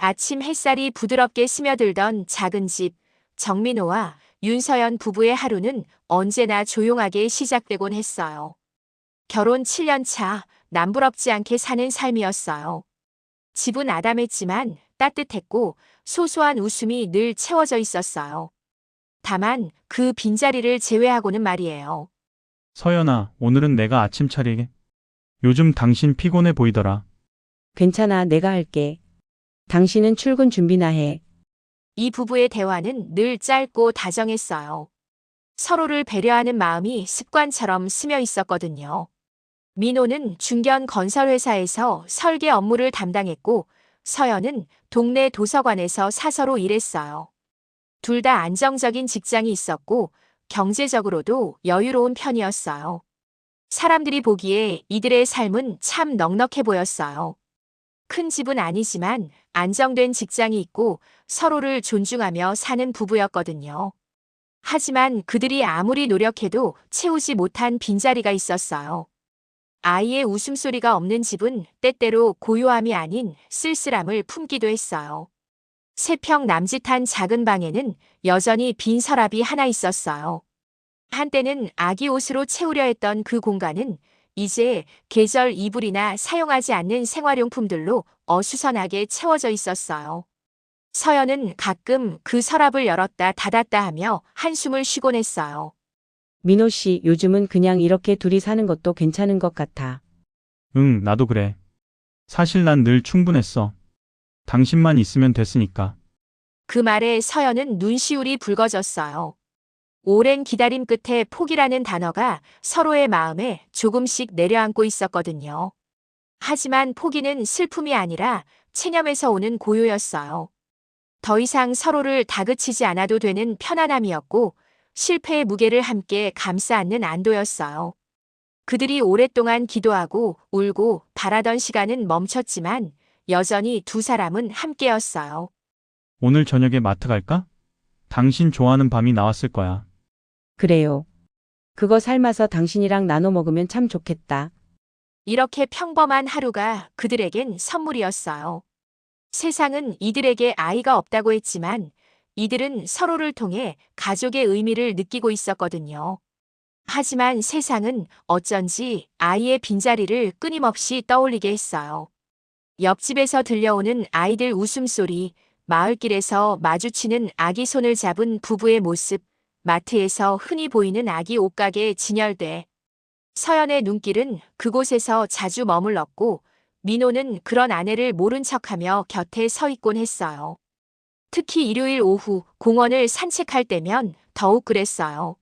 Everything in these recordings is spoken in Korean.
아침 햇살이 부드럽게 스며들던 작은 집, 정민호와 윤서연 부부의 하루는 언제나 조용하게 시작되곤 했어요. 결혼 7년 차, 남부럽지 않게 사는 삶이었어요. 집은 아담했지만 따뜻했고 소소한 웃음이 늘 채워져 있었어요. 다만 그 빈자리를 제외하고는 말이에요. 서연아, 오늘은 내가 아침 차리게. 요즘 당신 피곤해 보이더라. 괜찮아, 내가 할게. 당신은 출근 준비나 해. 이 부부의 대화는 늘 짧고 다정했어요. 서로를 배려하는 마음이 습관처럼 스며 있었거든요. 민호는 중견 건설회사에서 설계 업무를 담당했고, 서연은 동네 도서관에서 사서로 일했어요. 둘 다 안정적인 직장이 있었고, 경제적으로도 여유로운 편이었어요. 사람들이 보기에 이들의 삶은 참 넉넉해 보였어요. 큰 집은 아니지만 안정된 직장이 있고 서로를 존중하며 사는 부부였거든요. 하지만 그들이 아무리 노력해도 채우지 못한 빈자리가 있었어요. 아이의 웃음소리가 없는 집은 때때로 고요함이 아닌 쓸쓸함을 품기도 했어요. 세 평 남짓한 작은 방에는 여전히 빈 서랍이 하나 있었어요. 한때는 아기 옷으로 채우려 했던 그 공간은 이제 계절 이불이나 사용하지 않는 생활용품들로 어수선하게 채워져 있었어요. 서연은 가끔 그 서랍을 열었다 닫았다 하며 한숨을 쉬곤 했어요. 민호 씨, 요즘은 그냥 이렇게 둘이 사는 것도 괜찮은 것 같아. 응, 나도 그래. 사실 난 늘 충분했어. 당신만 있으면 됐으니까. 그 말에 서연은 눈시울이 붉어졌어요. 오랜 기다림 끝에 포기라는 단어가 서로의 마음에 조금씩 내려앉고 있었거든요. 하지만 포기는 슬픔이 아니라 체념에서 오는 고요였어요. 더 이상 서로를 다그치지 않아도 되는 편안함이었고 실패의 무게를 함께 감싸 안는 안도였어요. 그들이 오랫동안 기도하고 울고 바라던 시간은 멈췄지만 여전히 두 사람은 함께였어요. 오늘 저녁에 마트 갈까? 당신 좋아하는 밤이 나왔을 거야. 그래요. 그거 삶아서 당신이랑 나눠 먹으면 참 좋겠다. 이렇게 평범한 하루가 그들에겐 선물이었어요. 세상은 이들에게 아이가 없다고 했지만 이들은 서로를 통해 가족의 의미를 느끼고 있었거든요. 하지만 세상은 어쩐지 아이의 빈자리를 끊임없이 떠올리게 했어요. 옆집에서 들려오는 아이들 웃음소리, 마을길에서 마주치는 아기 손을 잡은 부부의 모습, 마트에서 흔히 보이는 아기 옷가게 진열대. 서연의 눈길은 그곳에서 자주 머물렀고 민호는 그런 아내를 모른 척하며 곁에 서 있곤 했어요. 특히 일요일 오후 공원을 산책할 때면 더욱 그랬어요.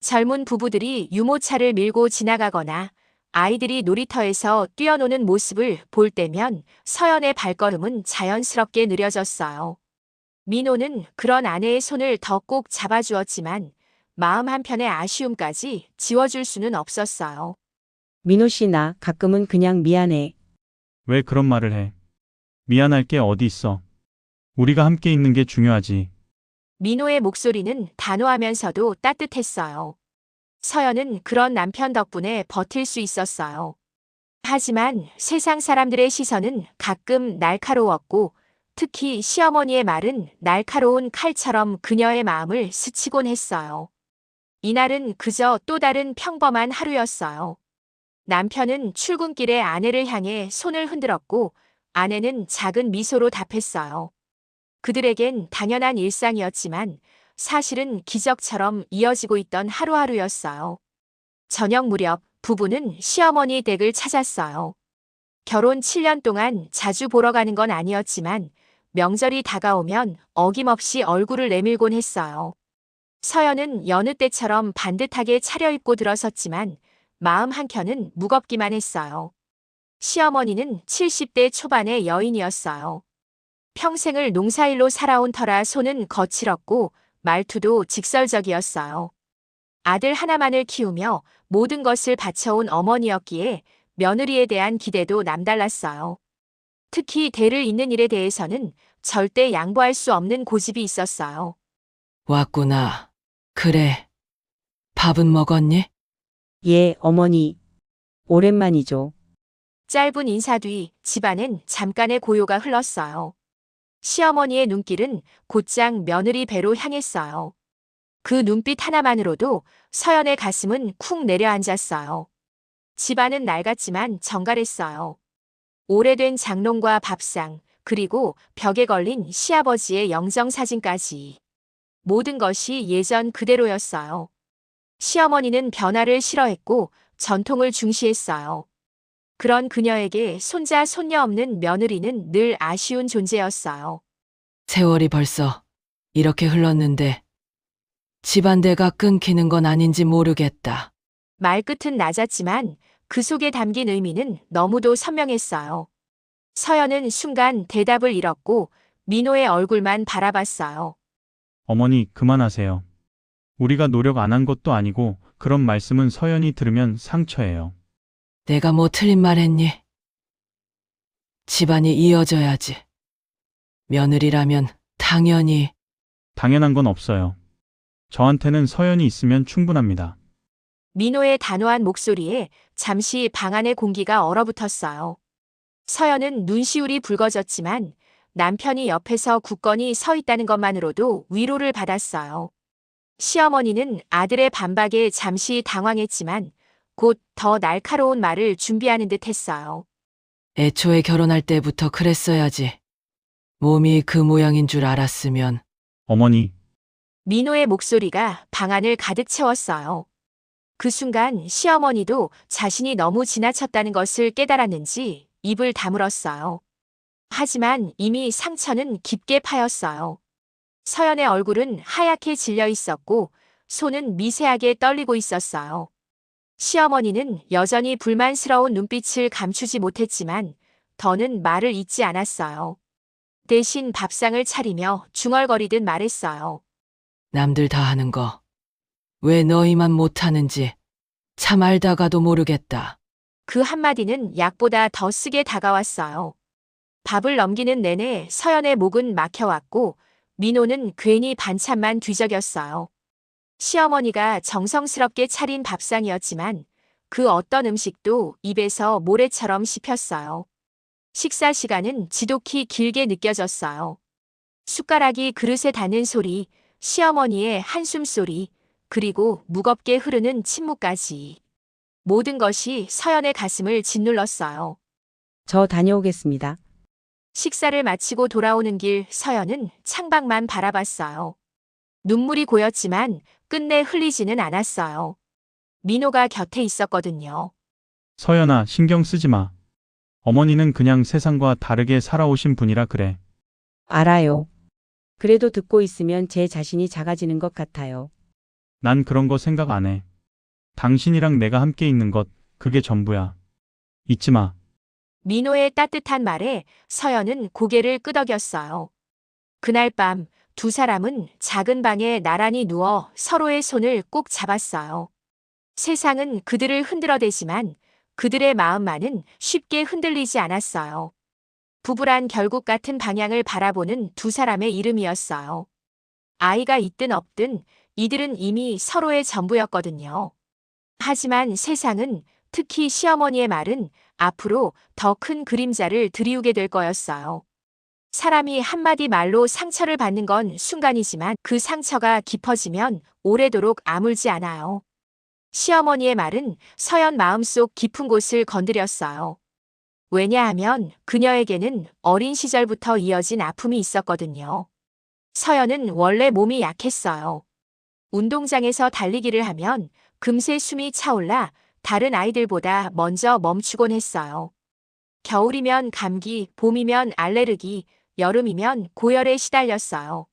젊은 부부들이 유모차를 밀고 지나가거나 아이들이 놀이터에서 뛰어노는 모습을 볼 때면 서연의 발걸음은 자연스럽게 느려졌어요. 민호는 그런 아내의 손을 더 꼭 잡아주었지만 마음 한편의 아쉬움까지 지워줄 수는 없었어요. 민호 씨, 나 가끔은 그냥 미안해. 왜 그런 말을 해? 미안할 게 어디 있어. 우리가 함께 있는 게 중요하지. 민호의 목소리는 단호하면서도 따뜻했어요. 서연은 그런 남편 덕분에 버틸 수 있었어요. 하지만 세상 사람들의 시선은 가끔 날카로웠고 특히 시어머니의 말은 날카로운 칼처럼 그녀의 마음을 스치곤 했어요. 이날은 그저 또 다른 평범한 하루였어요. 남편은 출근길에 아내를 향해 손을 흔들었고 아내는 작은 미소로 답했어요. 그들에겐 당연한 일상이었지만 사실은 기적처럼 이어지고 있던 하루하루였어요. 저녁 무렵 부부는 시어머니 댁을 찾았어요. 결혼 7년 동안 자주 보러 가는 건 아니었지만 명절이 다가오면 어김없이 얼굴을 내밀곤 했어요. 서연은 여느 때처럼 반듯하게 차려입고 들어섰지만 마음 한켠은 무겁기만 했어요. 시어머니는 70대 초반의 여인이었어요. 평생을 농사일로 살아온 터라 손은 거칠었고 말투도 직설적이었어요. 아들 하나만을 키우며 모든 것을 바쳐온 어머니였기에 며느리에 대한 기대도 남달랐어요. 특히 대를 잇는 일에 대해서는 절대 양보할 수 없는 고집이 있었어요. 왔구나. 그래. 밥은 먹었니? 예, 어머니. 오랜만이죠. 짧은 인사 뒤 집안엔 잠깐의 고요가 흘렀어요. 시어머니의 눈길은 곧장 며느리 배로 향했어요. 그 눈빛 하나만으로도 서연의 가슴은 쿵 내려앉았어요. 집안은 낡았지만 정갈했어요. 오래된 장롱과 밥상, 그리고 벽에 걸린 시아버지의 영정사진까지. 모든 것이 예전 그대로였어요. 시어머니는 변화를 싫어했고 전통을 중시했어요. 그런 그녀에게 손자 손녀 없는 며느리는 늘 아쉬운 존재였어요. 세월이 벌써 이렇게 흘렀는데 집안대가 끊기는 건 아닌지 모르겠다. 말끝은 낮았지만 그 속에 담긴 의미는 너무도 선명했어요. 서연은 순간 대답을 잃었고 민호의 얼굴만 바라봤어요. 어머니, 그만하세요. 우리가 노력 안 한 것도 아니고 그런 말씀은 서연이 들으면 상처예요. 내가 뭐 틀린 말 했니? 집안이 이어져야지. 며느리라면 당연히. 당연한 건 없어요. 저한테는 서연이 있으면 충분합니다. 민호의 단호한 목소리에 잠시 방 안의 공기가 얼어붙었어요. 서연은 눈시울이 붉어졌지만 남편이 옆에서 굳건히 서 있다는 것만으로도 위로를 받았어요. 시어머니는 아들의 반박에 잠시 당황했지만 곧 더 날카로운 말을 준비하는 듯 했어요. 애초에 결혼할 때부터 그랬어야지. 몸이 그 모양인 줄 알았으면. 어머니, 민호의 목소리가 방 안을 가득 채웠어요. 그 순간 시어머니도 자신이 너무 지나쳤다는 것을 깨달았는지 입을 다물었어요. 하지만 이미 상처는 깊게 파였어요. 서연의 얼굴은 하얗게 질려 있었고 손은 미세하게 떨리고 있었어요. 시어머니는 여전히 불만스러운 눈빛을 감추지 못했지만 더는 말을 잇지 않았어요. 대신 밥상을 차리며 중얼거리듯 말했어요. 남들 다 하는 거. 왜 너희만 못하는지 참 알다가도 모르겠다. 그 한마디는 약보다 더 쓰게 다가왔어요. 밥을 넘기는 내내 서연의 목은 막혀왔고 민호는 괜히 반찬만 뒤적였어요. 시어머니가 정성스럽게 차린 밥상이었지만 그 어떤 음식도 입에서 모래처럼 씹혔어요. 식사 시간은 지독히 길게 느껴졌어요. 숟가락이 그릇에 닿는 소리, 시어머니의 한숨 소리, 그리고 무겁게 흐르는 침묵까지. 모든 것이 서연의 가슴을 짓눌렀어요. 저 다녀오겠습니다. 식사를 마치고 돌아오는 길 서연은 창밖만 바라봤어요. 눈물이 고였지만 끝내 흘리지는 않았어요. 민호가 곁에 있었거든요. 서연아, 신경 쓰지 마. 어머니는 그냥 세상과 다르게 살아오신 분이라 그래. 알아요. 그래도 듣고 있으면 제 자신이 작아지는 것 같아요. 난 그런 거 생각 안 해. 당신이랑 내가 함께 있는 것, 그게 전부야. 잊지 마. 민호의 따뜻한 말에 서연은 고개를 끄덕였어요. 그날 밤 두 사람은 작은 방에 나란히 누워 서로의 손을 꼭 잡았어요. 세상은 그들을 흔들어대지만 그들의 마음만은 쉽게 흔들리지 않았어요. 부부란 결국 같은 방향을 바라보는 두 사람의 이름이었어요. 아이가 있든 없든 이들은 이미 서로의 전부였거든요. 하지만 세상은, 특히 시어머니의 말은 앞으로 더 큰 그림자를 드리우게 될 거였어요. 사람이 한마디 말로 상처를 받는 건 순간이지만 그 상처가 깊어지면 오래도록 아물지 않아요. 시어머니의 말은 서연 마음속 깊은 곳을 건드렸어요. 왜냐하면 그녀에게는 어린 시절부터 이어진 아픔이 있었거든요. 서연은 원래 몸이 약했어요. 운동장에서 달리기를 하면 금세 숨이 차올라 다른 아이들보다 먼저 멈추곤 했어요. 겨울이면 감기, 봄이면 알레르기, 여름이면 고열에 시달렸어요.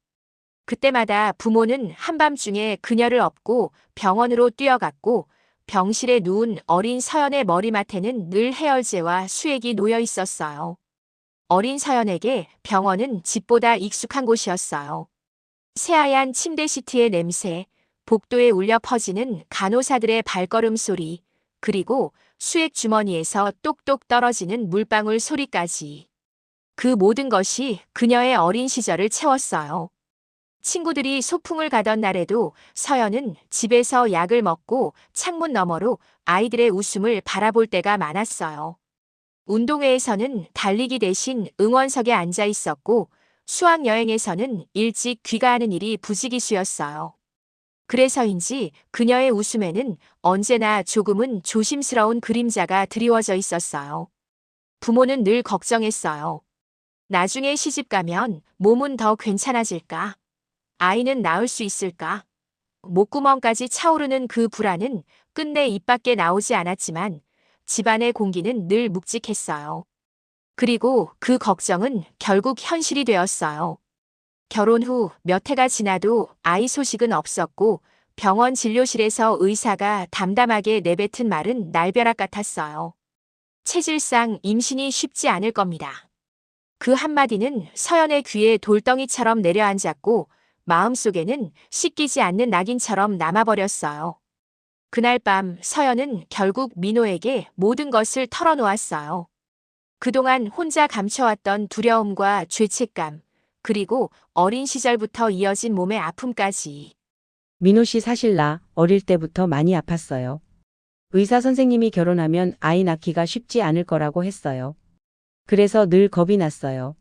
그때마다 부모는 한밤중에 그녀를 업고 병원으로 뛰어갔고 병실에 누운 어린 서연의 머리맡에는 늘 해열제와 수액이 놓여 있었어요. 어린 서연에게 병원은 집보다 익숙한 곳이었어요. 새하얀 침대 시트의 냄새, 복도에 울려 퍼지는 간호사들의 발걸음 소리, 그리고 수액 주머니에서 똑똑 떨어지는 물방울 소리까지. 그 모든 것이 그녀의 어린 시절을 채웠어요. 친구들이 소풍을 가던 날에도 서연은 집에서 약을 먹고 창문 너머로 아이들의 웃음을 바라볼 때가 많았어요. 운동회에서는 달리기 대신 응원석에 앉아 있었고 수학여행에서는 일찍 귀가하는 일이 부지기수였어요. 그래서인지 그녀의 웃음에는 언제나 조금은 조심스러운 그림자가 드리워져 있었어요. 부모는 늘 걱정했어요. 나중에 시집 가면 몸은 더 괜찮아질까? 아이는 낳을 수 있을까? 목구멍까지 차오르는 그 불안은 끝내 입 밖에 나오지 않았지만 집안의 공기는 늘 묵직했어요. 그리고 그 걱정은 결국 현실이 되었어요. 결혼 후 몇 해가 지나도 아이 소식은 없었고 병원 진료실에서 의사가 담담하게 내뱉은 말은 날벼락 같았어요. 체질상 임신이 쉽지 않을 겁니다. 그 한마디는 서연의 귀에 돌덩이처럼 내려앉았고 마음속에는 씻기지 않는 낙인처럼 남아버렸어요. 그날 밤 서연은 결국 민호에게 모든 것을 털어놓았어요. 그동안 혼자 감춰왔던 두려움과 죄책감, 그리고 어린 시절부터 이어진 몸의 아픔까지. 민호 씨 사실 나 어릴 때부터 많이 아팠어요. 의사 선생님이 결혼하면 아이 낳기가 쉽지 않을 거라고 했어요. 그래서 늘 겁이 났어요.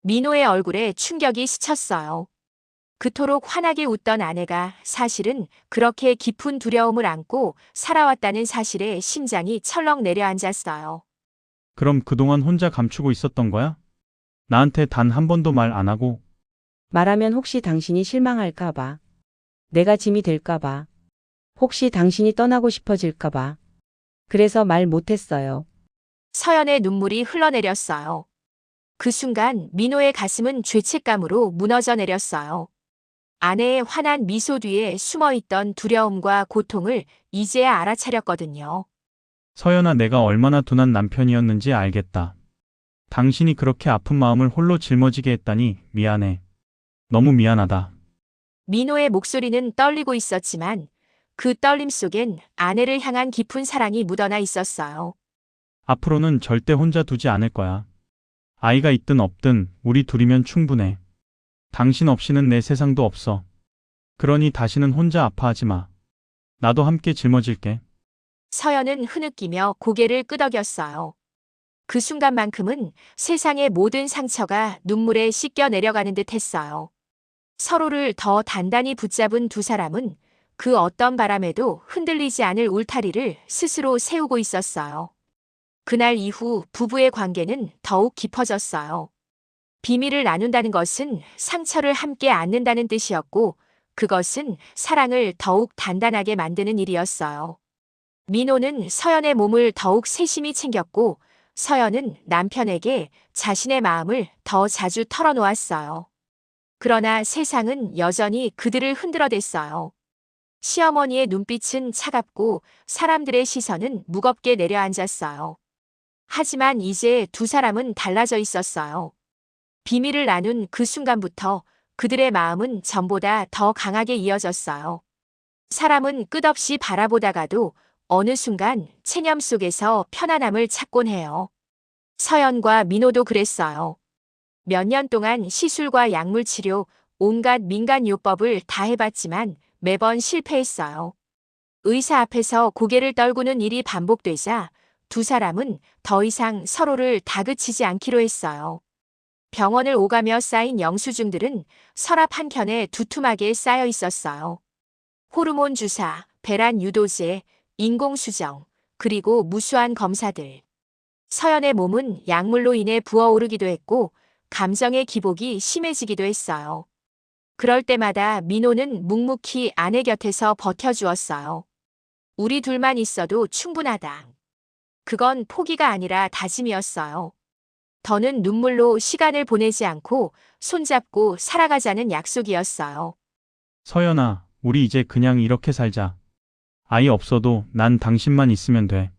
민호의 얼굴에 충격이 스쳤어요. 그토록 환하게 웃던 아내가 사실은 그렇게 깊은 두려움을 안고 살아왔다는 사실에 심장이 철렁 내려앉았어요. 그럼 그동안 혼자 감추고 있었던 거야? 나한테 단 한 번도 말 안 하고. 말하면 혹시 당신이 실망할까봐. 내가 짐이 될까봐. 혹시 당신이 떠나고 싶어질까봐. 그래서 말 못했어요. 서연의 눈물이 흘러내렸어요. 그 순간 민호의 가슴은 죄책감으로 무너져 내렸어요. 아내의 환한 미소 뒤에 숨어있던 두려움과 고통을 이제야 알아차렸거든요. 서연아, 내가 얼마나 둔한 남편이었는지 알겠다. 당신이 그렇게 아픈 마음을 홀로 짊어지게 했다니 미안해. 너무 미안하다. 민호의 목소리는 떨리고 있었지만 그 떨림 속엔 아내를 향한 깊은 사랑이 묻어나 있었어요. 앞으로는 절대 혼자 두지 않을 거야. 아이가 있든 없든 우리 둘이면 충분해. 당신 없이는 내 세상도 없어. 그러니 다시는 혼자 아파하지 마. 나도 함께 짊어질게. 서연은 흐느끼며 고개를 끄덕였어요. 그 순간만큼은 세상의 모든 상처가 눈물에 씻겨 내려가는 듯 했어요. 서로를 더 단단히 붙잡은 두 사람은 그 어떤 바람에도 흔들리지 않을 울타리를 스스로 세우고 있었어요. 그날 이후 부부의 관계는 더욱 깊어졌어요. 비밀을 나눈다는 것은 상처를 함께 안는다는 뜻이었고 그것은 사랑을 더욱 단단하게 만드는 일이었어요. 민호는 서연의 몸을 더욱 세심히 챙겼고 서연은 남편에게 자신의 마음을 더 자주 털어놓았어요. 그러나 세상은 여전히 그들을 흔들어댔어요. 시어머니의 눈빛은 차갑고 사람들의 시선은 무겁게 내려앉았어요. 하지만 이제 두 사람은 달라져 있었어요. 비밀을 나눈 그 순간부터 그들의 마음은 전보다 더 강하게 이어졌어요. 사람은 끝없이 바라보다가도 어느 순간 체념 속에서 편안함을 찾곤 해요. 서연과 민호도 그랬어요. 몇 년 동안 시술과 약물 치료, 온갖 민간 요법을 다 해봤지만 매번 실패했어요. 의사 앞에서 고개를 떨구는 일이 반복되자 두 사람은 더 이상 서로를 다그치지 않기로 했어요. 병원을 오가며 쌓인 영수증들은 서랍 한켠에 두툼하게 쌓여 있었어요. 호르몬 주사, 배란 유도제, 인공수정, 그리고 무수한 검사들. 서연의 몸은 약물로 인해 부어오르기도 했고 감정의 기복이 심해지기도 했어요. 그럴 때마다 민호는 묵묵히 아내 곁에서 버텨주었어요. 우리 둘만 있어도 충분하다. 그건 포기가 아니라 다짐이었어요. 더는 눈물로 시간을 보내지 않고 손잡고 살아가자는 약속이었어요. 서연아, 우리 이제 그냥 이렇게 살자. 아이 없어도 난 당신만 있으면 돼.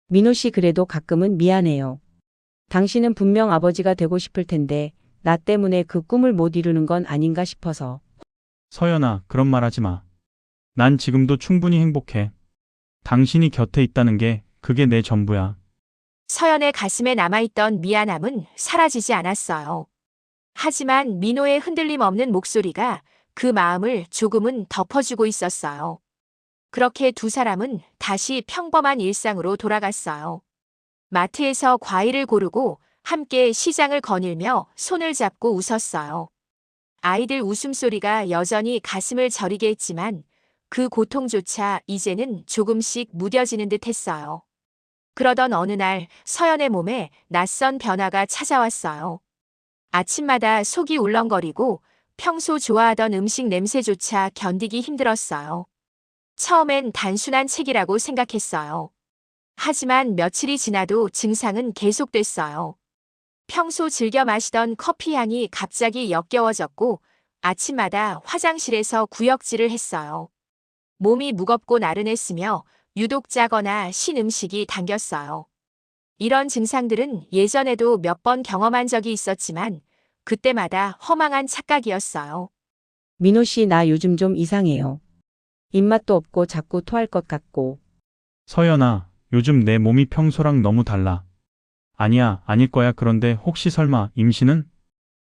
민호 씨 그래도 가끔은 미안해요. 당신은 분명 아버지가 되고 싶을 텐데 나 때문에 그 꿈을 못 이루는 건 아닌가 싶어서. 서연아, 그런 말 하지 마. 난 지금도 충분히 행복해. 당신이 곁에 있다는 게 그게 내 전부야. 서연의 가슴에 남아있던 미안함은 사라지지 않았어요. 하지만 민호의 흔들림 없는 목소리가 그 마음을 조금은 덮어주고 있었어요. 그렇게 두 사람은 다시 평범한 일상으로 돌아갔어요. 마트에서 과일을 고르고 함께 시장을 거닐며 손을 잡고 웃었어요. 아이들 웃음소리가 여전히 가슴을 저리게 했지만 그 고통조차 이제는 조금씩 무뎌지는 듯 했어요. 그러던 어느 날 서연의 몸에 낯선 변화가 찾아왔어요. 아침마다 속이 울렁거리고 평소 좋아하던 음식 냄새조차 견디기 힘들었어요. 처음엔 단순한 책이라고 생각했어요. 하지만 며칠이 지나도 증상은 계속됐어요. 평소 즐겨 마시던 커피 향이 갑자기 역겨워졌고 아침마다 화장실에서 구역질을 했어요. 몸이 무겁고 나른했으며 유독 짜거나 신 음식이 당겼어요. 이런 증상들은 예전에도 몇 번 경험한 적이 있었지만 그때마다 허망한 착각이었어요. 민호 씨, 나 요즘 좀 이상해요. 입맛도 없고 자꾸 토할 것 같고. 서연아, 요즘 내 몸이 평소랑 너무 달라. 아니야, 아닐 거야. 그런데 혹시 설마 임신은?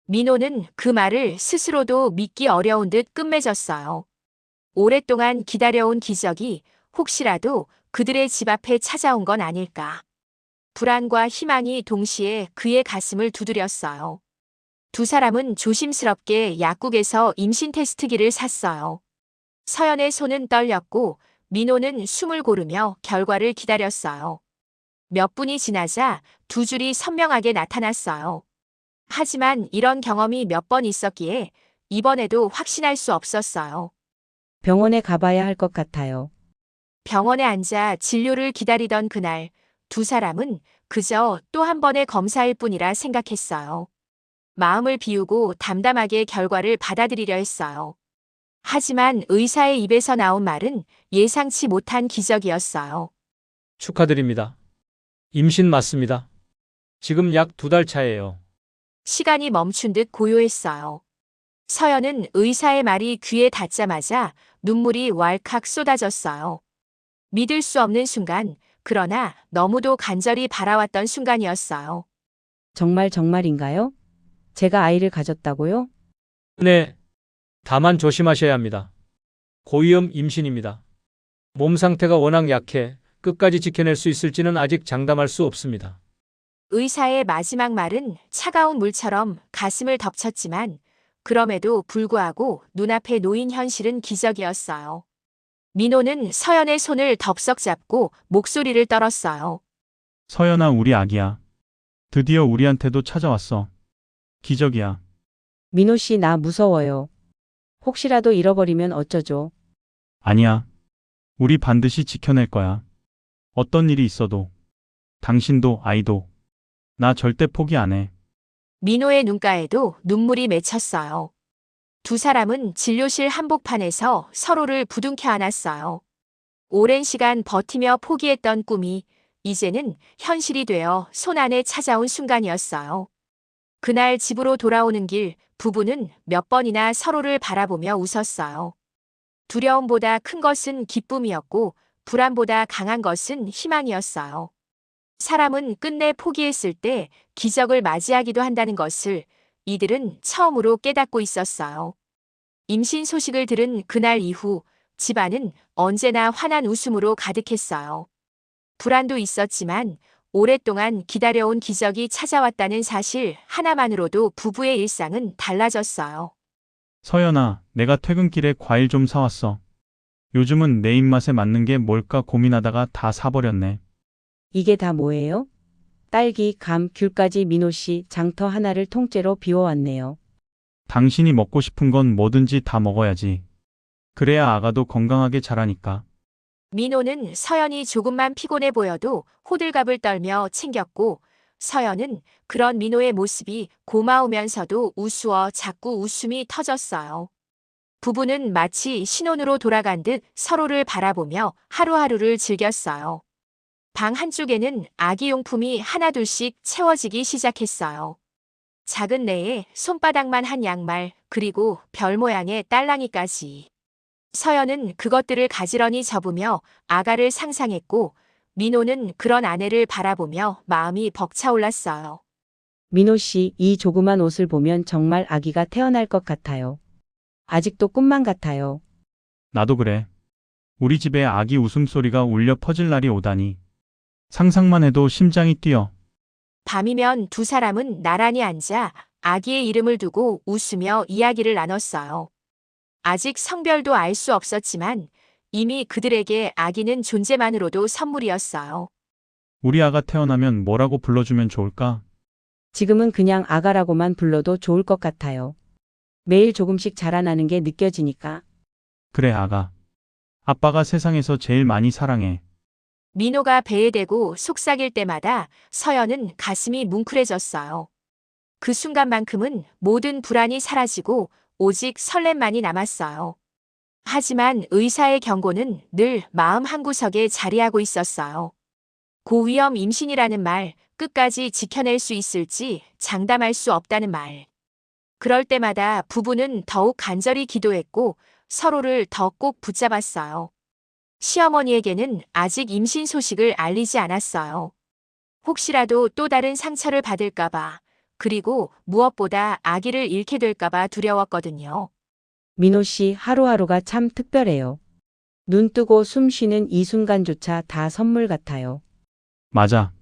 민호는 그 말을 스스로도 믿기 어려운 듯 끝맺었어요. 오랫동안 기다려온 기적이 혹시라도 그들의 집 앞에 찾아온 건 아닐까. 불안과 희망이 동시에 그의 가슴을 두드렸어요. 두 사람은 조심스럽게 약국에서 임신 테스트기를 샀어요. 서연의 손은 떨렸고 민호는 숨을 고르며 결과를 기다렸어요. 몇 분이 지나자 두 줄이 선명하게 나타났어요. 하지만 이런 경험이 몇 번 있었기에 이번에도 확신할 수 없었어요. 병원에 가봐야 할 것 같아요. 병원에 앉아 진료를 기다리던 그날 두 사람은 그저 또 한 번의 검사일 뿐이라 생각했어요. 마음을 비우고 담담하게 결과를 받아들이려 했어요. 하지만 의사의 입에서 나온 말은 예상치 못한 기적이었어요. 축하드립니다. 임신 맞습니다. 지금 약 2달 차예요. 시간이 멈춘 듯 고요했어요. 서연은 의사의 말이 귀에 닿자마자 눈물이 왈칵 쏟아졌어요. 믿을 수 없는 순간, 그러나 너무도 간절히 바라왔던 순간이었어요. 정말인가요? 제가 아이를 가졌다고요? 네. 다만 조심하셔야 합니다. 고위험 임신입니다. 몸 상태가 워낙 약해 끝까지 지켜낼 수 있을지는 아직 장담할 수 없습니다. 의사의 마지막 말은 차가운 물처럼 가슴을 덮쳤지만 그럼에도 불구하고 눈앞에 놓인 현실은 기적이었어요. 민호는 서연의 손을 덥석 잡고 목소리를 떨었어요. 서연아, 우리 아기야. 드디어 우리한테도 찾아왔어. 기적이야. 민호 씨, 나 무서워요. 혹시라도 잃어버리면 어쩌죠? 아니야. 우리 반드시 지켜낼 거야. 어떤 일이 있어도. 당신도 아이도. 나 절대 포기 안 해. 민호의 눈가에도 눈물이 맺혔어요. 두 사람은 진료실 한복판에서 서로를 부둥켜 안았어요. 오랜 시간 버티며 포기했던 꿈이 이제는 현실이 되어 손안에 찾아온 순간이었어요. 그날 집으로 돌아오는 길 부부는 몇 번이나 서로를 바라보며 웃었어요. 두려움보다 큰 것은 기쁨이었고 불안보다 강한 것은 희망이었어요. 사람은 끝내 포기했을 때 기적을 맞이하기도 한다는 것을 이들은 처음으로 깨닫고 있었어요. 임신 소식을 들은 그날 이후 집안은 언제나 환한 웃음으로 가득했어요. 불안도 있었지만 오랫동안 기다려온 기적이 찾아왔다는 사실 하나만으로도 부부의 일상은 달라졌어요. 서연아, 내가 퇴근길에 과일 좀 사왔어. 요즘은 내 입맛에 맞는 게 뭘까 고민하다가 다 사버렸네. 이게 다 뭐예요? 딸기, 감, 귤까지 민호 씨 장터 하나를 통째로 비워왔네요. 당신이 먹고 싶은 건 뭐든지 다 먹어야지. 그래야 아가도 건강하게 자라니까. 민호는 서연이 조금만 피곤해 보여도 호들갑을 떨며 챙겼고 서연은 그런 민호의 모습이 고마우면서도 우스워 자꾸 웃음이 터졌어요. 부부는 마치 신혼으로 돌아간 듯 서로를 바라보며 하루하루를 즐겼어요. 방 한쪽에는 아기용품이 하나둘씩 채워지기 시작했어요. 작은 내에 손바닥만 한 양말, 그리고 별 모양의 딸랑이까지. 서연은 그것들을 가지런히 접으며 아가를 상상했고 민호는 그런 아내를 바라보며 마음이 벅차올랐어요. 민호 씨, 이 조그만 옷을 보면 정말 아기가 태어날 것 같아요. 아직도 꿈만 같아요. 나도 그래. 우리 집에 아기 웃음소리가 울려 퍼질 날이 오다니. 상상만 해도 심장이 뛰어. 밤이면 두 사람은 나란히 앉아 아기의 이름을 두고 웃으며 이야기를 나눴어요. 아직 성별도 알 수 없었지만 이미 그들에게 아기는 존재만으로도 선물이었어요. 우리 아가 태어나면 뭐라고 불러주면 좋을까? 지금은 그냥 아가라고만 불러도 좋을 것 같아요. 매일 조금씩 자라나는 게 느껴지니까. 그래, 아가. 아빠가 세상에서 제일 많이 사랑해. 민호가 배에 대고 속삭일 때마다 서연은 가슴이 뭉클해졌어요. 그 순간만큼은 모든 불안이 사라지고 오직 설렘만이 남았어요. 하지만 의사의 경고는 늘 마음 한구석에 자리하고 있었어요. 고위험 임신이라는 말, 끝까지 지켜낼 수 있을지 장담할 수 없다는 말. 그럴 때마다 부부는 더욱 간절히 기도했고 서로를 더 꼭 붙잡았어요. 시어머니에게는 아직 임신 소식을 알리지 않았어요. 혹시라도 또 다른 상처를 받을까봐, 그리고 무엇보다 아기를 잃게 될까봐 두려웠거든요. 민호 씨 하루하루가 참 특별해요. 눈 뜨고 숨 쉬는 이 순간조차 다 선물 같아요. 맞아.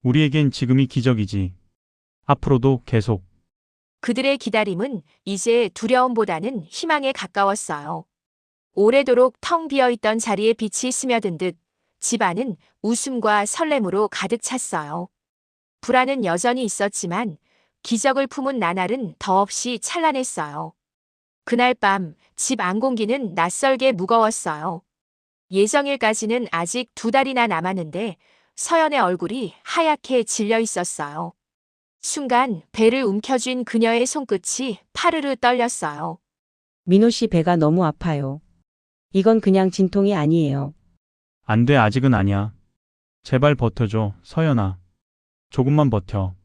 우리에겐 지금이 기적이지. 앞으로도 계속. 그들의 기다림은 이제 두려움보다는 희망에 가까웠어요. 오래도록 텅 비어있던 자리에 빛이 스며든 듯 집안은 웃음과 설렘으로 가득 찼어요. 불안은 여전히 있었지만 기적을 품은 나날은 더없이 찬란했어요. 그날 밤 집 안공기는 낯설게 무거웠어요. 예정일까지는 아직 2달이나 남았는데 서연의 얼굴이 하얗게 질려 있었어요. 순간 배를 움켜쥔 그녀의 손끝이 파르르 떨렸어요. 민호 씨 배가 너무 아파요. 이건 그냥 진통이 아니에요. 안 돼, 아직은 아니야. 제발 버텨줘, 서연아. 조금만 버텨.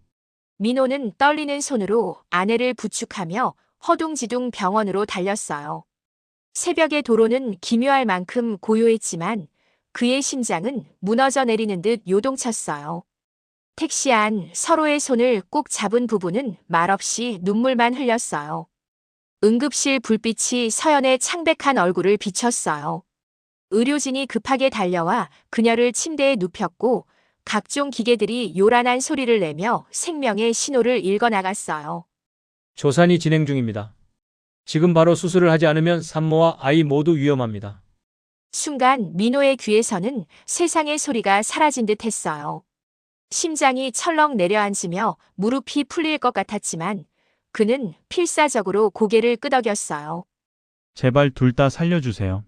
민호는 떨리는 손으로 아내를 부축하며 허둥지둥 병원으로 달렸어요. 새벽의 도로는 기묘할 만큼 고요했지만 그의 심장은 무너져 내리는 듯 요동쳤어요. 택시 안 서로의 손을 꼭 잡은 부부는 말없이 눈물만 흘렸어요. 응급실 불빛이 서연의 창백한 얼굴을 비췄어요. 의료진이 급하게 달려와 그녀를 침대에 눕혔고 각종 기계들이 요란한 소리를 내며 생명의 신호를 읽어나갔어요. 조산이 진행 중입니다. 지금 바로 수술을 하지 않으면 산모와 아이 모두 위험합니다. 순간 민호의 귀에서는 세상의 소리가 사라진 듯 했어요. 심장이 철렁 내려앉으며 무릎이 풀릴 것 같았지만 그는 필사적으로 고개를 끄덕였어요. 제발 둘 다 살려주세요.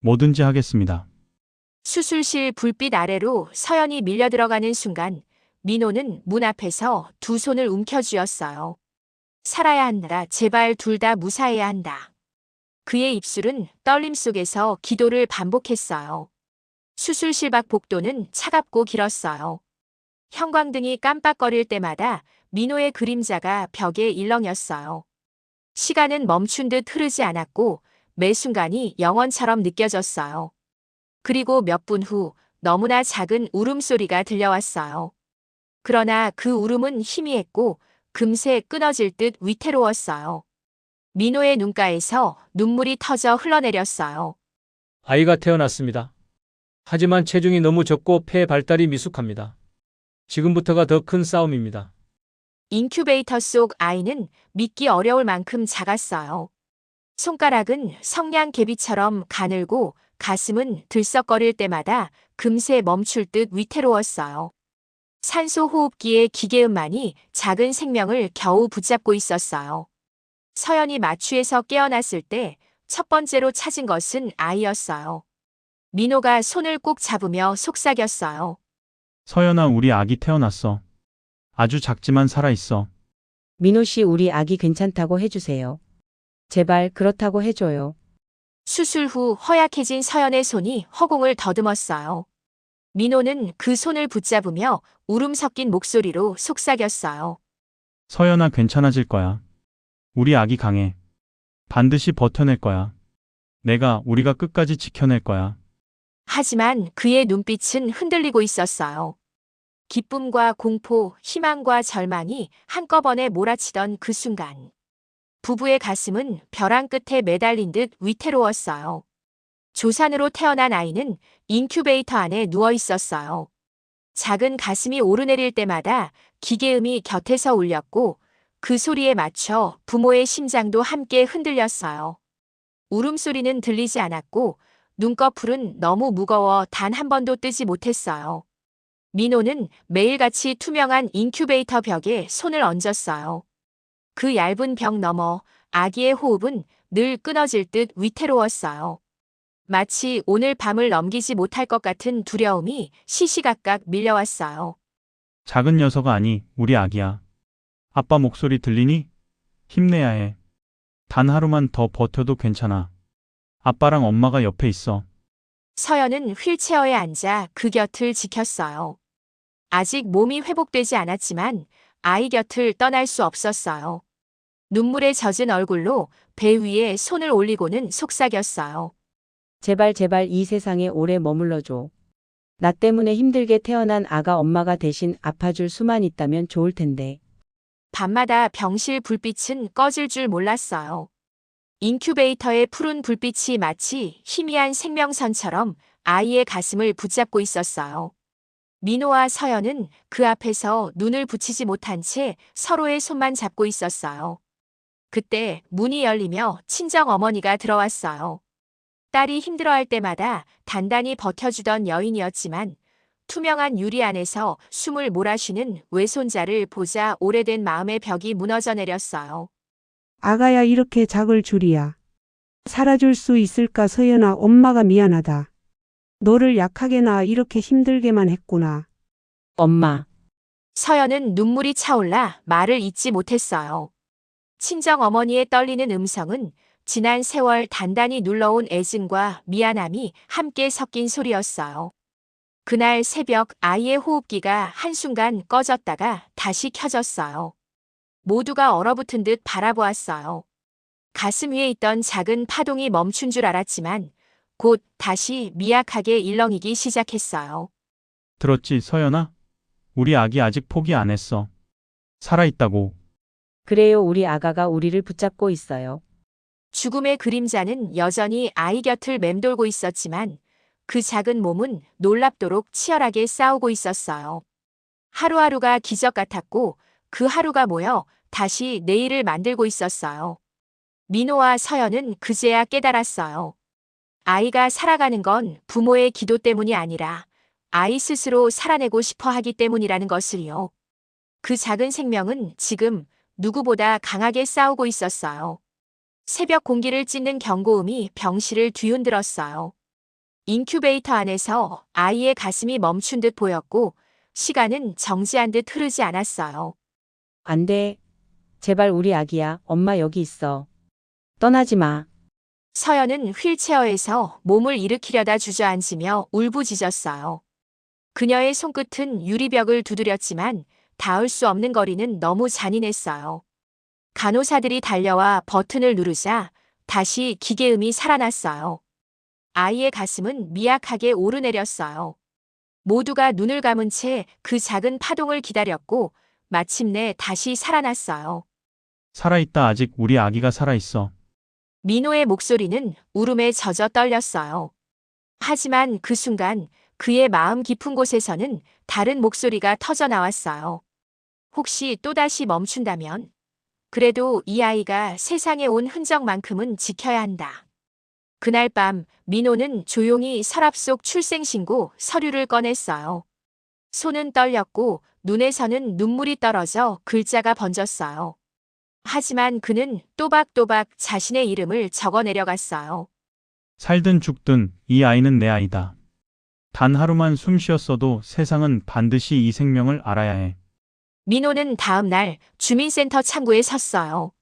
뭐든지 하겠습니다. 수술실 불빛 아래로 서연이 밀려 들어가는 순간 민호는 문 앞에서 두 손을 움켜쥐었어요. 살아야 한다. 제발 둘 다 무사해야 한다. 그의 입술은 떨림 속에서 기도를 반복했어요. 수술실 밖 복도는 차갑고 길었어요. 형광등이 깜빡거릴 때마다 민호의 그림자가 벽에 일렁였어요. 시간은 멈춘 듯 흐르지 않았고 매 순간이 영원처럼 느껴졌어요. 그리고 몇 분 후 너무나 작은 울음소리가 들려왔어요. 그러나 그 울음은 희미했고 금세 끊어질 듯 위태로웠어요. 민호의 눈가에서 눈물이 터져 흘러내렸어요. 아이가 태어났습니다. 하지만 체중이 너무 적고 폐 발달이 미숙합니다. 지금부터가 더 큰 싸움입니다. 인큐베이터 속 아이는 믿기 어려울 만큼 작았어요. 손가락은 성냥개비처럼 가늘고 가슴은 들썩거릴 때마다 금세 멈출 듯 위태로웠어요. 산소 호흡기의 기계음만이 작은 생명을 겨우 붙잡고 있었어요. 서연이 마취에서 깨어났을 때 첫 번째로 찾은 것은 아이였어요. 민호가 손을 꼭 잡으며 속삭였어요. 서연아, 우리 아기 태어났어. 아주 작지만 살아있어. 민호 씨 우리 아기 괜찮다고 해주세요. 제발 그렇다고 해줘요. 수술 후 허약해진 서연의 손이 허공을 더듬었어요. 민호는 그 손을 붙잡으며 울음 섞인 목소리로 속삭였어요. 서연아, 괜찮아질 거야. 우리 아기 강해. 반드시 버텨낼 거야. 우리가 끝까지 지켜낼 거야. 하지만 그의 눈빛은 흔들리고 있었어요. 기쁨과 공포, 희망과 절망이 한꺼번에 몰아치던 그 순간. 부부의 가슴은 벼랑 끝에 매달린 듯 위태로웠어요. 조산으로 태어난 아이는 인큐베이터 안에 누워 있었어요. 작은 가슴이 오르내릴 때마다 기계음이 곁에서 울렸고 그 소리에 맞춰 부모의 심장도 함께 흔들렸어요. 울음소리는 들리지 않았고 눈꺼풀은 너무 무거워 단 한 번도 뜨지 못했어요. 민호는 매일같이 투명한 인큐베이터 벽에 손을 얹었어요. 그 얇은 벽 너머 아기의 호흡은 늘 끊어질 듯 위태로웠어요. 마치 오늘 밤을 넘기지 못할 것 같은 두려움이 시시각각 밀려왔어요. 작은 녀석아 아니, 우리 아기야. 아빠 목소리 들리니? 힘내야 해. 단 하루만 더 버텨도 괜찮아. 아빠랑 엄마가 옆에 있어. 서연은 휠체어에 앉아 그 곁을 지켰어요. 아직 몸이 회복되지 않았지만 아이 곁을 떠날 수 없었어요. 눈물에 젖은 얼굴로 배 위에 손을 올리고는 속삭였어요. 제발 제발 이 세상에 오래 머물러줘. 나 때문에 힘들게 태어난 아가 엄마가 대신 아파줄 수만 있다면 좋을 텐데. 밤마다 병실 불빛은 꺼질 줄 몰랐어요. 인큐베이터의 푸른 불빛이 마치 희미한 생명선처럼 아이의 가슴을 붙잡고 있었어요. 민호와 서연은 그 앞에서 눈을 붙이지 못한 채 서로의 손만 잡고 있었어요. 그때 문이 열리며 친정 어머니가 들어왔어요. 딸이 힘들어할 때마다 단단히 버텨주던 여인이었지만 투명한 유리 안에서 숨을 몰아쉬는 외손자를 보자 오래된 마음의 벽이 무너져 내렸어요. 아가야 이렇게 작을 줄이야. 살아줄 수 있을까 서연아 엄마가 미안하다. 너를 약하게 낳아 이렇게 힘들게만 했구나. 엄마, 서연은 눈물이 차올라 말을 잇지 못했어요. 친정 어머니의 떨리는 음성은 지난 세월 단단히 눌러온 애증과 미안함이 함께 섞인 소리였어요. 그날 새벽 아이의 호흡기가 한순간 꺼졌다가 다시 켜졌어요. 모두가 얼어붙은 듯 바라보았어요. 가슴 위에 있던 작은 파동이 멈춘 줄 알았지만 곧 다시 미약하게 일렁이기 시작했어요. 들었지, 서연아? 우리 아기 아직 포기 안 했어. 살아있다고. 그래요 우리 아가가 우리를 붙잡고 있어요. 죽음의 그림자는 여전히 아이 곁을 맴돌고 있었지만 그 작은 몸은 놀랍도록 치열하게 싸우고 있었어요. 하루하루가 기적 같았고 그 하루가 모여 다시 내일을 만들고 있었어요. 민호와 서연은 그제야 깨달았어요. 아이가 살아가는 건 부모의 기도 때문이 아니라 아이 스스로 살아내고 싶어 하기 때문이라는 것을요. 그 작은 생명은 지금 누구보다 강하게 싸우고 있었어요. 새벽 공기를 찢는 경고음이 병실을 뒤흔들었어요. 인큐베이터 안에서 아이의 가슴이 멈춘 듯 보였고 시간은 정지한 듯 흐르지 않았어요. 안 돼. 제발 우리 아기야. 엄마 여기 있어. 떠나지 마. 서연은 휠체어에서 몸을 일으키려다 주저앉으며 울부짖었어요. 그녀의 손끝은 유리벽을 두드렸지만 닿을 수 없는 거리는 너무 잔인했어요. 간호사들이 달려와 버튼을 누르자 다시 기계음이 살아났어요. 아이의 가슴은 미약하게 오르내렸어요. 모두가 눈을 감은 채 그 작은 파동을 기다렸고 마침내 다시 살아났어요. 살아있다 아직 우리 아기가 살아있어. 민호의 목소리는 울음에 젖어 떨렸어요. 하지만 그 순간 그의 마음 깊은 곳에서는 다른 목소리가 터져 나왔어요. 혹시 또다시 멈춘다면? 그래도 이 아이가 세상에 온 흔적만큼은 지켜야 한다. 그날 밤 민호는 조용히 서랍 속 출생신고 서류를 꺼냈어요. 손은 떨렸고 눈에서는 눈물이 떨어져 글자가 번졌어요. 하지만 그는 또박또박 자신의 이름을 적어 내려갔어요. 살든 죽든 이 아이는 내 아이다. 단 하루만 숨 쉬었어도 세상은 반드시 이 생명을 알아야 해. 민호는 다음 날 주민센터 창구에 섰어요.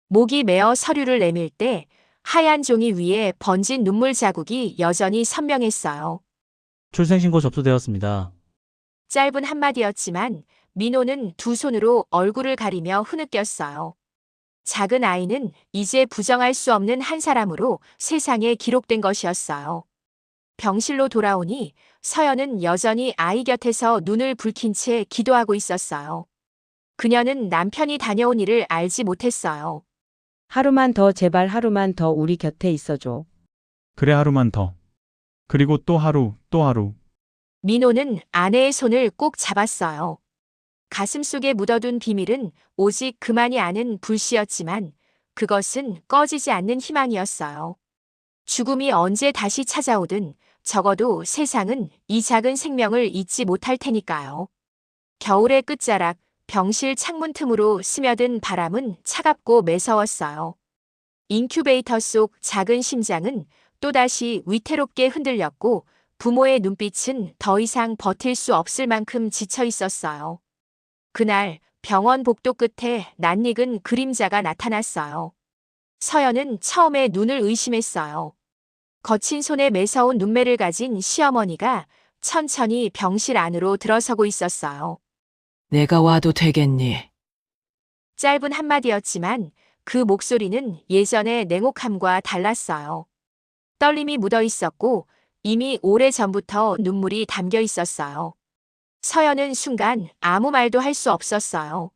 목이 메어 서류를 내밀 때 하얀 종이 위에 번진 눈물 자국이 여전히 선명했어요. 출생신고 접수되었습니다. 짧은 한마디였지만 민호는 두 손으로 얼굴을 가리며 흐느꼈어요. 작은 아이는 이제 부정할 수 없는 한 사람으로 세상에 기록된 것이었어요. 병실로 돌아오니 서연은 여전히 아이 곁에서 눈을 붉힌 채 기도하고 있었어요. 그녀는 남편이 다녀온 일을 알지 못했어요. 하루만 더 제발 하루만 더 우리 곁에 있어줘. 그래 하루만 더. 그리고 또 하루, 또 하루. 민호는 아내의 손을 꼭 잡았어요. 가슴속에 묻어둔 비밀은 오직 그만이 아는 불씨였지만 그것은 꺼지지 않는 희망이었어요. 죽음이 언제 다시 찾아오든 적어도 세상은 이 작은 생명을 잊지 못할 테니까요. 겨울의 끝자락, 병실 창문 틈으로 스며든 바람은 차갑고 매서웠어요. 인큐베이터 속 작은 심장은 또다시 위태롭게 흔들렸고 부모의 눈빛은 더 이상 버틸 수 없을 만큼 지쳐 있었어요. 그날 병원 복도 끝에 낯익은 그림자가 나타났어요. 서연은 처음에 눈을 의심했어요. 거친 손에 매서운 눈매를 가진 시어머니가 천천히 병실 안으로 들어서고 있었어요. 내가 와도 되겠니? 짧은 한마디였지만 그 목소리는 예전의 냉혹함과 달랐어요. 떨림이 묻어 있었고 이미 오래전부터 눈물이 담겨 있었어요. 서연은 순간 아무 말도 할 수 없었어요.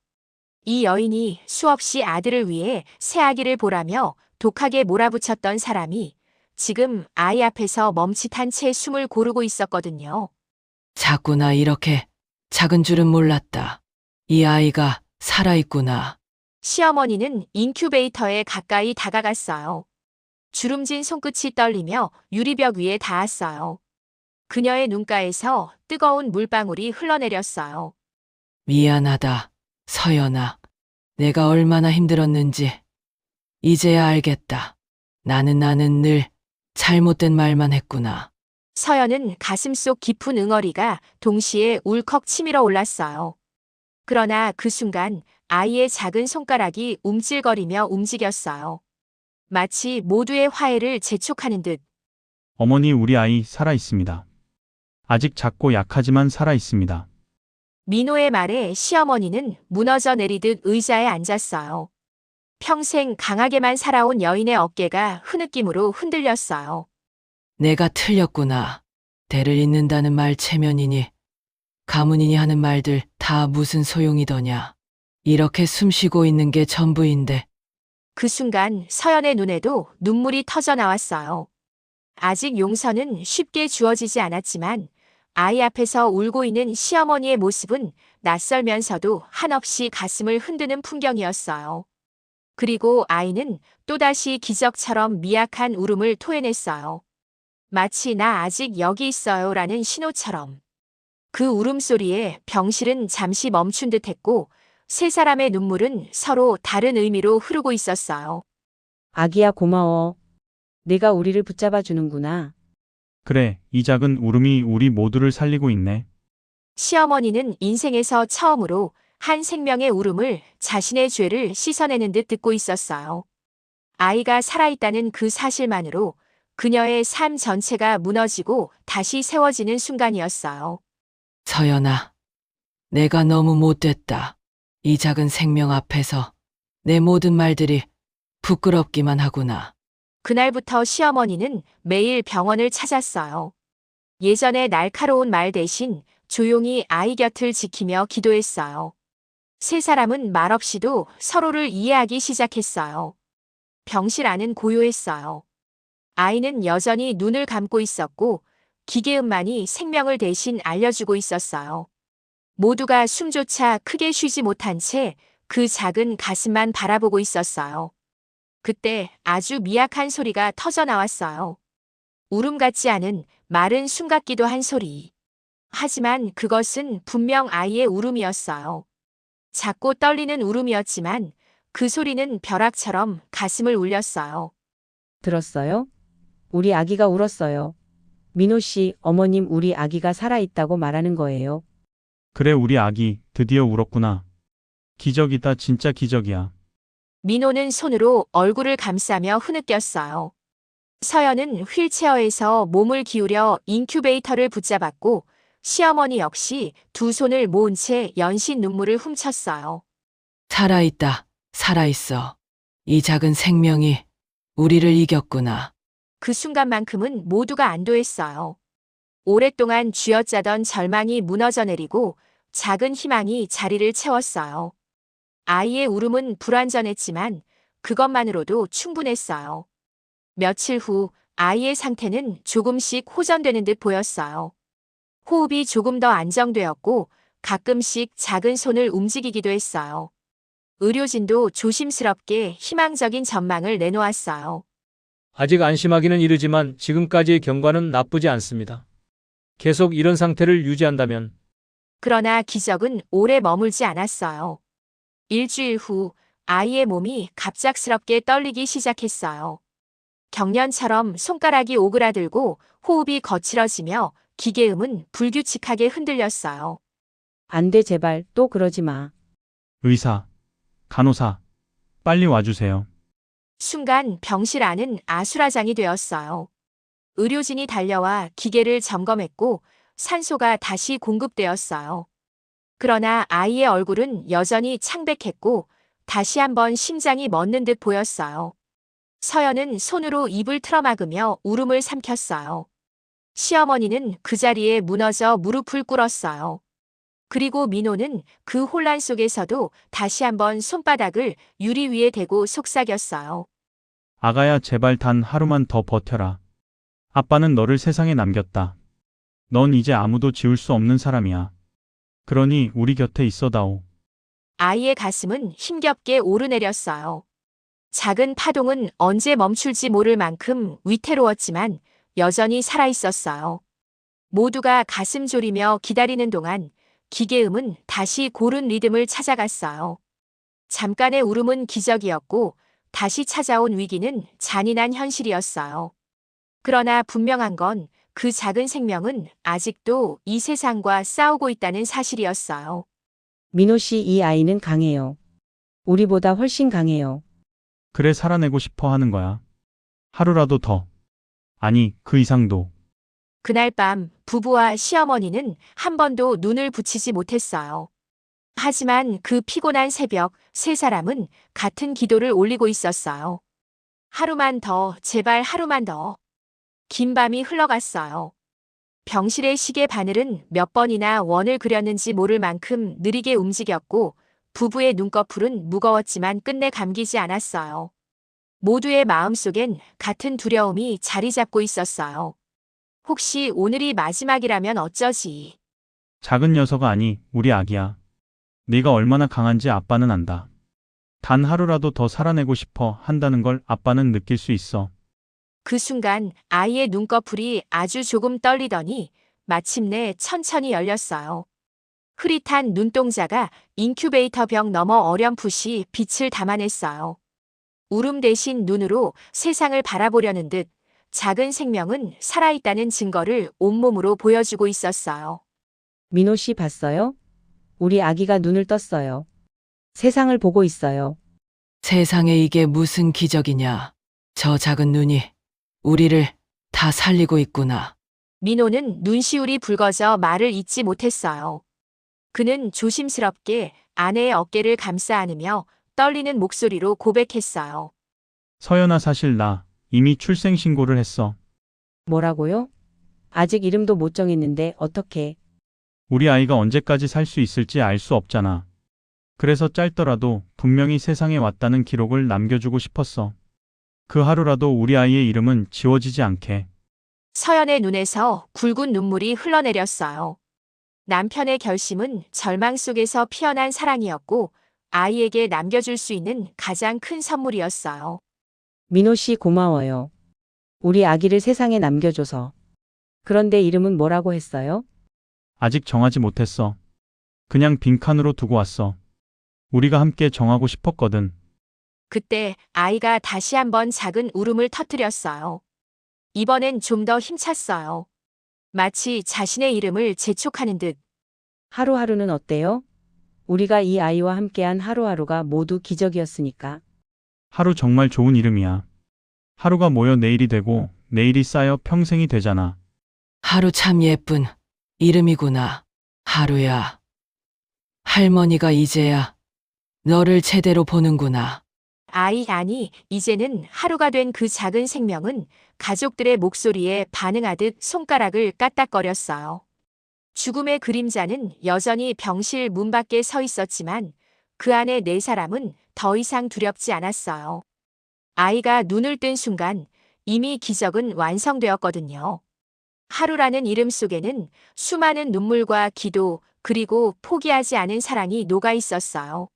이 여인이 수없이 아들을 위해 새아기를 보라며 독하게 몰아붙였던 사람이 지금 아이 앞에서 멈칫한 채 숨을 고르고 있었거든요. 작구나 이렇게 작은 줄은 몰랐다. 이 아이가 살아있구나. 시어머니는 인큐베이터에 가까이 다가갔어요. 주름진 손끝이 떨리며 유리벽 위에 닿았어요. 그녀의 눈가에서 뜨거운 물방울이 흘러내렸어요. 미안하다, 서연아. 내가 얼마나 힘들었는지 이제야 알겠다. 나는 늘 잘못된 말만 했구나. 서연은 가슴속 깊은 응어리가 동시에 울컥 치밀어 올랐어요. 그러나 그 순간 아이의 작은 손가락이 움찔거리며 움직였어요. 마치 모두의 화해를 재촉하는 듯. 어머니, 우리 아이 살아 있습니다. 아직 작고 약하지만 살아 있습니다. 민호의 말에 시어머니는 무너져 내리듯 의자에 앉았어요. 평생 강하게만 살아온 여인의 어깨가 흐느낌으로 흔들렸어요. 내가 틀렸구나. 대를 잇는다는 말 체면이니 가문이니 하는 말들 다 무슨 소용이더냐. 이렇게 숨쉬고 있는 게 전부인데. 그 순간 서연의 눈에도 눈물이 터져 나왔어요. 아직 용서는 쉽게 주어지지 않았지만 아이 앞에서 울고 있는 시어머니의 모습은 낯설면서도 한없이 가슴을 흔드는 풍경이었어요. 그리고 아이는 또다시 기적처럼 미약한 울음을 토해냈어요. 마치 나 아직 여기 있어요 라는 신호처럼. 그 울음소리에 병실은 잠시 멈춘 듯했고 세 사람의 눈물은 서로 다른 의미로 흐르고 있었어요. 아기야 고마워. 내가 우리를 붙잡아 주는구나. 그래, 이 작은 울음이 우리 모두를 살리고 있네. 시어머니는 인생에서 처음으로 한 생명의 울음을 자신의 죄를 씻어내는 듯 듣고 있었어요. 아이가 살아있다는 그 사실만으로 그녀의 삶 전체가 무너지고 다시 세워지는 순간이었어요. 서연아, 내가 너무 못됐다. 이 작은 생명 앞에서 내 모든 말들이 부끄럽기만 하구나. 그날부터 시어머니는 매일 병원을 찾았어요. 예전의 날카로운 말 대신 조용히 아이 곁을 지키며 기도했어요. 세 사람은 말없이도 서로를 이해하기 시작했어요. 병실 안은 고요했어요. 아이는 여전히 눈을 감고 있었고 기계음만이 생명을 대신 알려주고 있었어요. 모두가 숨조차 크게 쉬지 못한 채 그 작은 가슴만 바라보고 있었어요. 그때 아주 미약한 소리가 터져 나왔어요. 울음 같지 않은 마른 숨 같기도 한 소리. 하지만 그것은 분명 아이의 울음이었어요. 작고 떨리는 울음이었지만 그 소리는 벼락처럼 가슴을 울렸어요. 들었어요? 우리 아기가 울었어요. 민호 씨, 어머님 우리 아기가 살아있다고 말하는 거예요. 그래, 우리 아기 드디어 울었구나. 기적이다, 진짜 기적이야. 민호는 손으로 얼굴을 감싸며 흐느꼈어요. 서연은 휠체어에서 몸을 기울여 인큐베이터를 붙잡았고 시어머니 역시 두 손을 모은 채 연신 눈물을 훔쳤어요. 살아있다, 살아있어. 이 작은 생명이 우리를 이겼구나. 그 순간만큼은 모두가 안도했어요. 오랫동안 쥐어짜던 절망이 무너져 내리고 작은 희망이 자리를 채웠어요. 아이의 울음은 불완전했지만 그것만으로도 충분했어요. 며칠 후 아이의 상태는 조금씩 호전되는 듯 보였어요. 호흡이 조금 더 안정되었고 가끔씩 작은 손을 움직이기도 했어요. 의료진도 조심스럽게 희망적인 전망을 내놓았어요. 아직 안심하기는 이르지만 지금까지의 경과는 나쁘지 않습니다. 계속 이런 상태를 유지한다면 그러나 기적은 오래 머물지 않았어요. 일주일 후 아이의 몸이 갑작스럽게 떨리기 시작했어요. 경련처럼 손가락이 오그라들고 호흡이 거칠어지며 기계음은 불규칙하게 흔들렸어요. 안 돼, 제발, 또 그러지 마. 의사, 간호사, 빨리 와주세요. 순간 병실 안은 아수라장이 되었어요. 의료진이 달려와 기계를 점검했고 산소가 다시 공급되었어요. 그러나 아이의 얼굴은 여전히 창백했고 다시 한번 심장이 멎는 듯 보였어요. 서연은 손으로 입을 틀어막으며 울음을 삼켰어요. 시어머니는 그 자리에 무너져 무릎을 꿇었어요. 그리고 민호는 그 혼란 속에서도 다시 한번 손바닥을 유리 위에 대고 속삭였어요. 아가야, 제발 단 하루만 더 버텨라. 아빠는 너를 세상에 남겼다. 넌 이제 아무도 지울 수 없는 사람이야. 그러니 우리 곁에 있어다오. 아이의 가슴은 힘겹게 오르내렸어요. 작은 파동은 언제 멈출지 모를 만큼 위태로웠지만 여전히 살아있었어요. 모두가 가슴 졸이며 기다리는 동안 기계음은 다시 고른 리듬을 찾아갔어요. 잠깐의 울음은 기적이었고 다시 찾아온 위기는 잔인한 현실이었어요. 그러나 분명한 건 그 작은 생명은 아직도 이 세상과 싸우고 있다는 사실이었어요. 민호 씨, 이 아이는 강해요. 우리보다 훨씬 강해요. 그래, 살아내고 싶어 하는 거야. 하루라도 더. 아니, 그 이상도. 그날 밤 부부와 시어머니는 한 번도 눈을 붙이지 못했어요. 하지만 그 피곤한 새벽 세 사람은 같은 기도를 올리고 있었어요. 하루만 더, 제발 하루만 더. 긴 밤이 흘러갔어요. 병실의 시계 바늘은 몇 번이나 원을 그렸는지 모를 만큼 느리게 움직였고 부부의 눈꺼풀은 무거웠지만 끝내 감기지 않았어요. 모두의 마음속엔 같은 두려움이 자리 잡고 있었어요. 혹시 오늘이 마지막이라면 어쩌지? 작은 녀석아, 아니, 우리 아기야. 네가 얼마나 강한지 아빠는 안다. 단 하루라도 더 살아내고 싶어 한다는 걸 아빠는 느낄 수 있어. 그 순간 아이의 눈꺼풀이 아주 조금 떨리더니 마침내 천천히 열렸어요. 흐릿한 눈동자가 인큐베이터 벽 너머 어렴풋이 빛을 담아냈어요. 울음 대신 눈으로 세상을 바라보려는 듯 작은 생명은 살아있다는 증거를 온몸으로 보여주고 있었어요. 민호 씨 봤어요? 우리 아기가 눈을 떴어요. 세상을 보고 있어요. 세상에 이게 무슨 기적이냐. 저 작은 눈이 우리를 다 살리고 있구나. 민호는 눈시울이 붉어져 말을 잇지 못했어요. 그는 조심스럽게 아내의 어깨를 감싸 안으며 떨리는 목소리로 고백했어요. 서연아, 사실 나 이미 출생 신고를 했어. 뭐라고요? 아직 이름도 못 정했는데 어떻게? 우리 아이가 언제까지 살 수 있을지 알 수 없잖아. 그래서 짧더라도 분명히 세상에 왔다는 기록을 남겨주고 싶었어. 그 하루라도 우리 아이의 이름은 지워지지 않게. 서연의 눈에서 굵은 눈물이 흘러내렸어요. 남편의 결심은 절망 속에서 피어난 사랑이었고 아이에게 남겨줄 수 있는 가장 큰 선물이었어요. 민호 씨 고마워요. 우리 아기를 세상에 남겨줘서. 그런데 이름은 뭐라고 했어요? 아직 정하지 못했어. 그냥 빈칸으로 두고 왔어. 우리가 함께 정하고 싶었거든. 그때 아이가 다시 한번 작은 울음을 터뜨렸어요. 이번엔 좀 더 힘찼어요. 마치 자신의 이름을 재촉하는 듯. 하루하루는 어때요? 우리가 이 아이와 함께한 하루하루가 모두 기적이었으니까. 하루 정말 좋은 이름이야. 하루가 모여 내일이 되고 내일이 쌓여 평생이 되잖아. 하루 참 예쁜 이름이구나. 하루야. 할머니가 이제야 너를 제대로 보는구나. 아니, 이제는 하루가 된 그 작은 생명은 가족들의 목소리에 반응하듯 손가락을 까딱거렸어요. 죽음의 그림자는 여전히 병실 문 밖에 서 있었지만 그 안에 네 사람은 더 이상 두렵지 않았어요. 아이가 눈을 뜬 순간 이미 기적은 완성되었거든요. 하루라는 이름 속에는 수많은 눈물과 기도 그리고 포기하지 않은 사랑이 녹아 있었어요.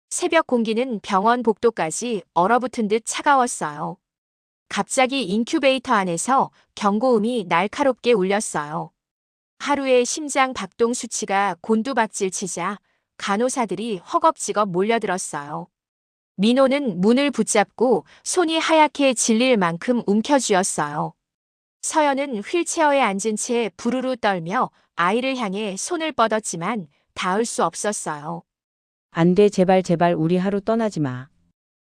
새벽 공기는 병원 복도까지 얼어붙은 듯 차가웠어요. 갑자기 인큐베이터 안에서 경고음이 날카롭게 울렸어요. 하루의 심장 박동 수치가 곤두박질 치자 간호사들이 허겁지겁 몰려들었어요. 민호는 문을 붙잡고 손이 하얗게 질릴 만큼 움켜쥐었어요. 서연은 휠체어에 앉은 채 부르르 떨며 아이를 향해 손을 뻗었지만 닿을 수 없었어요. 안 돼, 제발, 제발, 우리 하루 떠나지 마.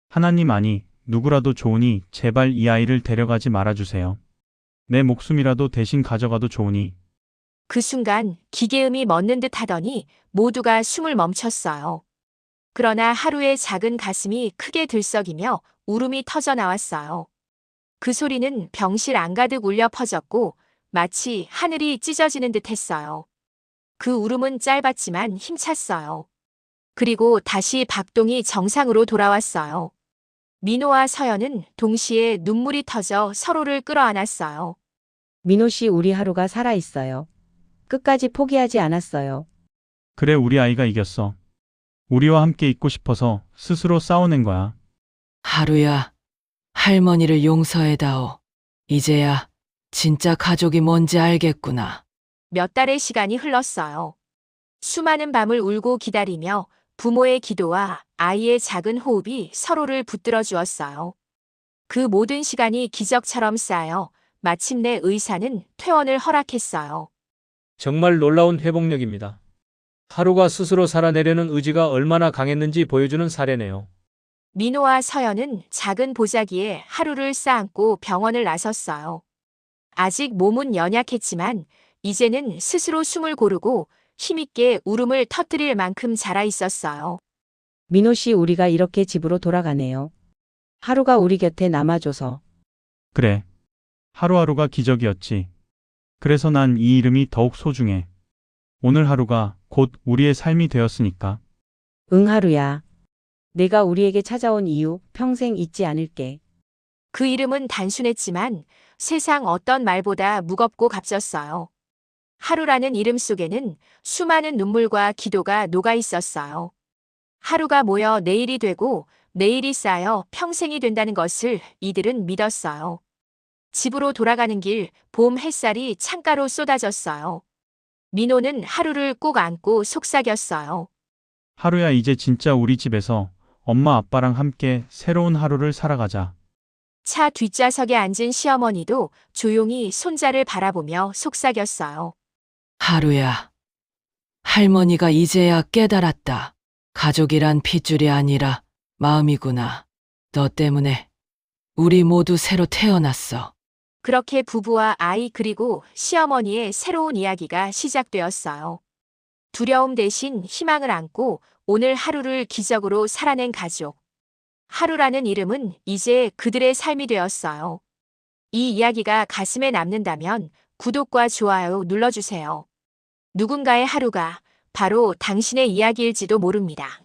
하나님 아니, 누구라도 좋으니 제발 이 아이를 데려가지 말아주세요. 내 목숨이라도 대신 가져가도 좋으니. 그 순간 기계음이 멎는 듯 하더니 모두가 숨을 멈췄어요. 그러나 하루의 작은 가슴이 크게 들썩이며 울음이 터져 나왔어요. 그 소리는 병실 안가득 울려 퍼졌고 마치 하늘이 찢어지는 듯 했어요. 그 울음은 짧았지만 힘찼어요. 그리고 다시 박동이 정상으로 돌아왔어요. 민호와 서연은 동시에 눈물이 터져 서로를 끌어안았어요. 민호 씨, 우리 하루가 살아있어요. 끝까지 포기하지 않았어요. 그래, 우리 아이가 이겼어. 우리와 함께 있고 싶어서 스스로 싸워낸 거야. 하루야, 할머니를 용서해다오. 이제야 진짜 가족이 뭔지 알겠구나. 몇 달의 시간이 흘렀어요. 수많은 밤을 울고 기다리며 부모의 기도와 아이의 작은 호흡이 서로를 붙들어 주었어요. 그 모든 시간이 기적처럼 쌓여 마침내 의사는 퇴원을 허락했어요. 정말 놀라운 회복력입니다. 하루가 스스로 살아내려는 의지가 얼마나 강했는지 보여주는 사례네요. 민호와 서연은 작은 보자기에 하루를 쌓안고 병원을 나섰어요. 아직 몸은 연약했지만 이제는 스스로 숨을 고르고 힘있게 울음을 터뜨릴 만큼 자라 있었어요. 민호 씨, 우리가 이렇게 집으로 돌아가네요. 하루가 우리 곁에 남아줘서. 그래. 하루하루가 기적이었지. 그래서 난 이 이름이 더욱 소중해. 오늘 하루가 곧 우리의 삶이 되었으니까. 응, 하루야. 내가 우리에게 찾아온 이유 평생 잊지 않을게. 그 이름은 단순했지만 세상 어떤 말보다 무겁고 값졌어요. 하루라는 이름 속에는 수많은 눈물과 기도가 녹아 있었어요. 하루가 모여 내일이 되고 내일이 쌓여 평생이 된다는 것을 이들은 믿었어요. 집으로 돌아가는 길 봄 햇살이 창가로 쏟아졌어요. 민호는 하루를 꼭 안고 속삭였어요. 하루야, 이제 진짜 우리 집에서 엄마 아빠랑 함께 새로운 하루를 살아가자. 차 뒷좌석에 앉은 시어머니도 조용히 손자를 바라보며 속삭였어요. 하루야, 할머니가 이제야 깨달았다. 가족이란 핏줄이 아니라 마음이구나. 너 때문에 우리 모두 새로 태어났어. 그렇게 부부와 아이 그리고 시어머니의 새로운 이야기가 시작되었어요. 두려움 대신 희망을 안고 오늘 하루를 기적으로 살아낸 가족. 하루라는 이름은 이제 그들의 삶이 되었어요. 이 이야기가 가슴에 남는다면 구독과 좋아요 눌러주세요. 누군가의 하루가 바로 당신의 이야기일지도 모릅니다.